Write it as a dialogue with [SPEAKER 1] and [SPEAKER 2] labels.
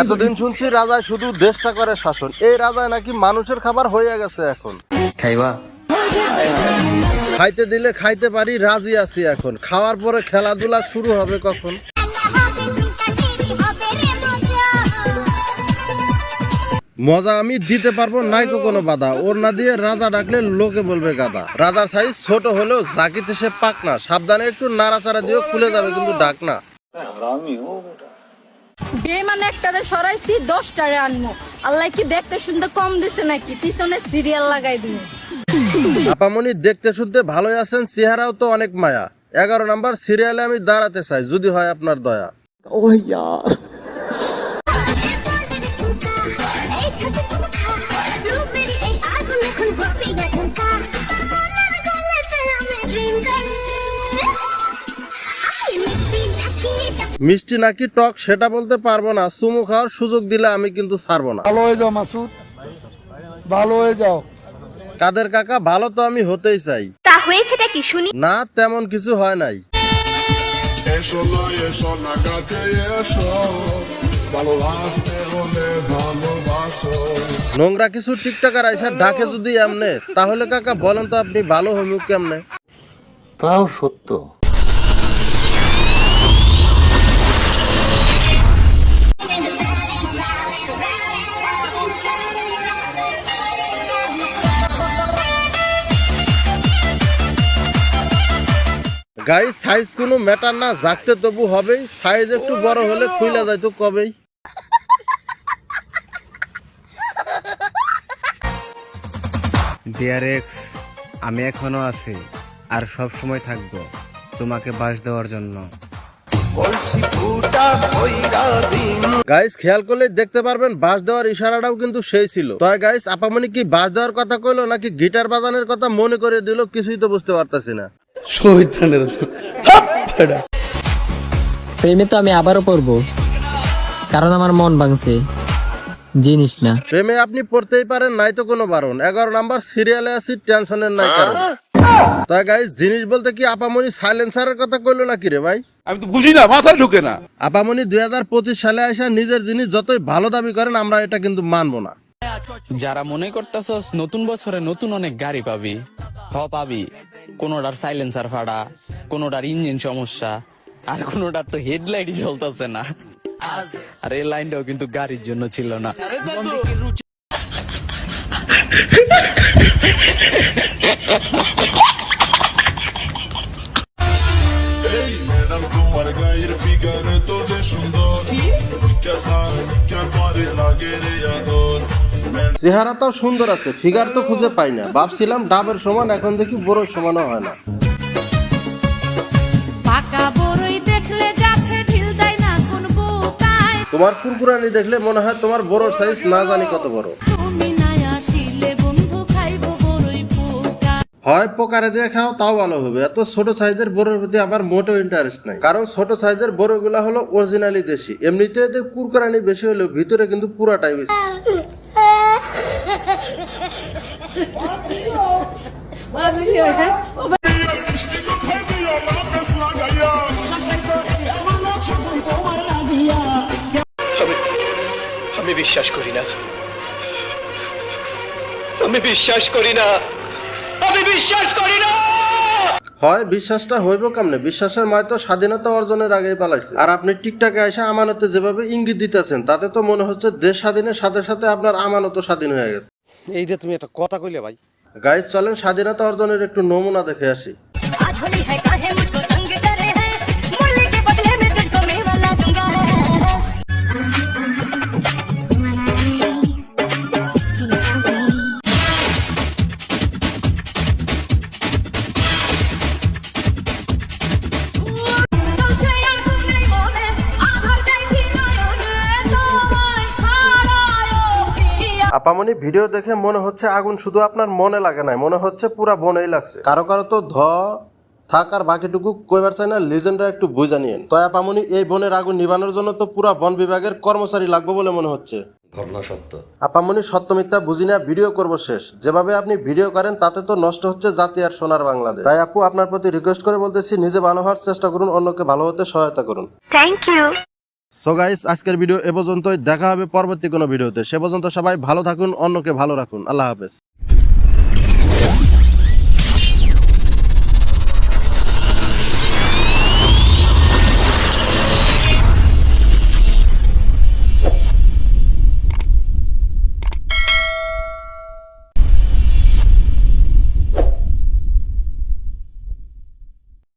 [SPEAKER 1] এতদিন শুনছি রাজায় শুধু দেশটা করে শাসন, এই রাজায় নাকি মানুষের খাবার হয়ে গেছে এখন।
[SPEAKER 2] খাইবা?
[SPEAKER 1] খাইতে দিলে খাইতে পারি, রাজি আছি এখন। খাওয়ার পরে খেলাধুলা শুরু হবে কখন? মজা আমি দিতে পারবো, নাই তো কোনো বাধা। ওর না দিয়ে রাজা ডাকলে লোকে বলবে গাদা। রাজার সাইজ ছোট হলেও জাকিতে সে পাক না, সাবধানে একটু নাড়াচাড়া দিয়েও খুলে যাবে কিন্তু ডাক না।
[SPEAKER 3] বেমান একটারে সরাইছি 10টারে আনমো। আল্লাহ কি দেখতে শুনতে কম দিছে নাকি? পিছনে সিরিয়াল লাগাই দিন।
[SPEAKER 1] আপামনি দেখতে শুনতে ভালোই আছেন, চেহারাও তো অনেক মায়া। 11 নাম্বার সিরিয়ালে আমি দাঁড়াতে চাই, যদি হয় আপনার দয়া।
[SPEAKER 2] ও ইয়ার,
[SPEAKER 1] মিষ্টি নাকি টক সেটা বলতে পারবো না, চুমু খাওয়ার সুযোগ দিলে আমি কিন্তু ছাড়বো না।
[SPEAKER 4] ভালো হয়ে যাও মাসুদ, ভালো হয়ে যাও।
[SPEAKER 1] কাদের কাকা ভালো তো আমি হতেই চাই।
[SPEAKER 5] তা হয়েছেটা কি শুনি?
[SPEAKER 1] না তেমন কিছু হয় নাই। নোংরা কিছু টিকটকার আইসা ডাকে যদি এমনে, তাহলে কাকা বলেন তো আপনি ভালো হমুক কেমনে?
[SPEAKER 2] তাও সত্য।
[SPEAKER 1] গাইস সাইজ কোনো ম্যাটার না, জাগতে তবু হবেই। সাইজ একটু বড় হলে খুইলা যাইতো কবেই।
[SPEAKER 6] ডিয়ার এক্স, আমি এখনো আছি আর সব সময় থাকবো তোমাকে বাস দেওয়ার জন্য।
[SPEAKER 1] গাইস খেয়াল করলে দেখতে পারবেন বাস দেওয়ার ইশারাটাও কিন্তু সেই ছিল। তাই গাইস আপামনি কি বাস দেওয়ার কথা কইলো নাকি গিটার বাজানোর কথা মনে করে দিল, কিছুই তো বুঝতে পারতাছি না।
[SPEAKER 7] প্রেমে তো আমি আবারও পড়বো, কারণ আমার মন ভাঙছে, জিনিস না।
[SPEAKER 1] প্রেমে আপনি পড়তেই পারেন, নাই তো কোনো বারণ। 11 নাম্বার সিরিয়ালে আছি, টেনশনের নাই কারণ। তাই গাইস জিনিস বলতে কি আপামনি সাইলেন্সারের কথা কইলো নাকি রে ভাই?
[SPEAKER 4] আমি তো বুঝি না, মাথায় ঢুকে না।
[SPEAKER 1] আপামনি 2025 সালে আইসা নিজের জিনিস যতই ভালো দাবি করেন, আমরা এটা কিন্তু মানবো না।
[SPEAKER 8] যারা মনে করতেছস নতুন বছরে নতুন অনেক গাড়ি পাবি, পাবি। কোনোটার সাইলেন্সার ফাড়া, কোনোটার ইঞ্জিন সমস্যা, আর কোনোটার তো হেডলাইটই চলতেছে না। আর এই লাইনটাও কিন্তু গাড়ির জন্য ছিল না।
[SPEAKER 1] চেহারাটাও সুন্দর আছে, ফিগার তো খুঁজে পাই না। ভাবছিলাম ডাবের সমান, এখন দেখি বড়োর সমানও হয় না। তোমার কুরকুরানি দেখলে মনে হয় তোমার বড়োর সাইজ না জানি কত বড়। হয় পোকারে দিয়ে খাও তাও ভালো হবে। এত ছোট সাইজের বড়োর প্রতি আমার মোটেও ইন্টারেস্ট নাই, কারণ ছোট সাইজের বড়গুলা হলো অরিজিনালি দেশি। এমনিতে এদের কুরকুরানি বেশি হলেও ভিতরে কিন্তু পুরাটাই বেশি।
[SPEAKER 2] আমি বিশ্বাস করি না, আমি বিশ্বাস করি না, আমি বিশ্বাস করি না।
[SPEAKER 1] হয় বিশ্বাসটা হইব কেমনে? বিশ্বাসের মায় তো স্বাধীনতা অর্জনের আগেই পালাইছে। আর আপনি টিকটাকে এসে আমানতে যেভাবে ইঙ্গিত দিতেছেন, তাতে তো মনে হচ্ছে দেশ স্বাধীনের সাথে সাথে আপনার আমানতও স্বাধীন হয়ে গেছে।
[SPEAKER 2] এইটা তুমি একটা কথা কইলে ভাই।
[SPEAKER 1] গাইজ চলেন স্বাধীনতা অর্জনের একটু নমুনা দেখে আসি। আপামনি ভিডিও দেখে মনে হচ্ছে আগুন শুধু আপনার মনে লাগে নাই, মনে হচ্ছে পুরা বনেই লাগছে। কারো কারো তো থাকার বাকিটুকু কইবার চাই না, লিজেন্ডরা একটু বুঝা নিয়েন। তো আপামনি এই বনের আগুন নিবানোর জন্য তো পুরা বন বিভাগের কর্মচারী লাগবে বলে মনে হচ্ছে।
[SPEAKER 2] ঘটনা সত্য।
[SPEAKER 1] আপামনি সত্য মিথ্যা বুঝি না, ভিডিও করবো শেষ। যেভাবে আপনি ভিডিও করেন তাতে তো নষ্ট হচ্ছে জাতি আর সোনার বাংলাদেশ। তাই আপু আপনার প্রতি রিকোয়েস্ট করে বলতেছি, নিজে ভালো হওয়ার চেষ্টা করুন, অন্যকে ভালো হতে সহায়তা করুন।
[SPEAKER 5] Thank you.
[SPEAKER 1] সো গাইস, আজকের ভিডিও এ পর্যন্তই। দেখা হবে পরবর্তী কোনো ভিডিওতে। সে পর্যন্ত সবাই ভালো থাকুন, অন্যকে ভালো রাখুন। আল্লাহ হাফেজ।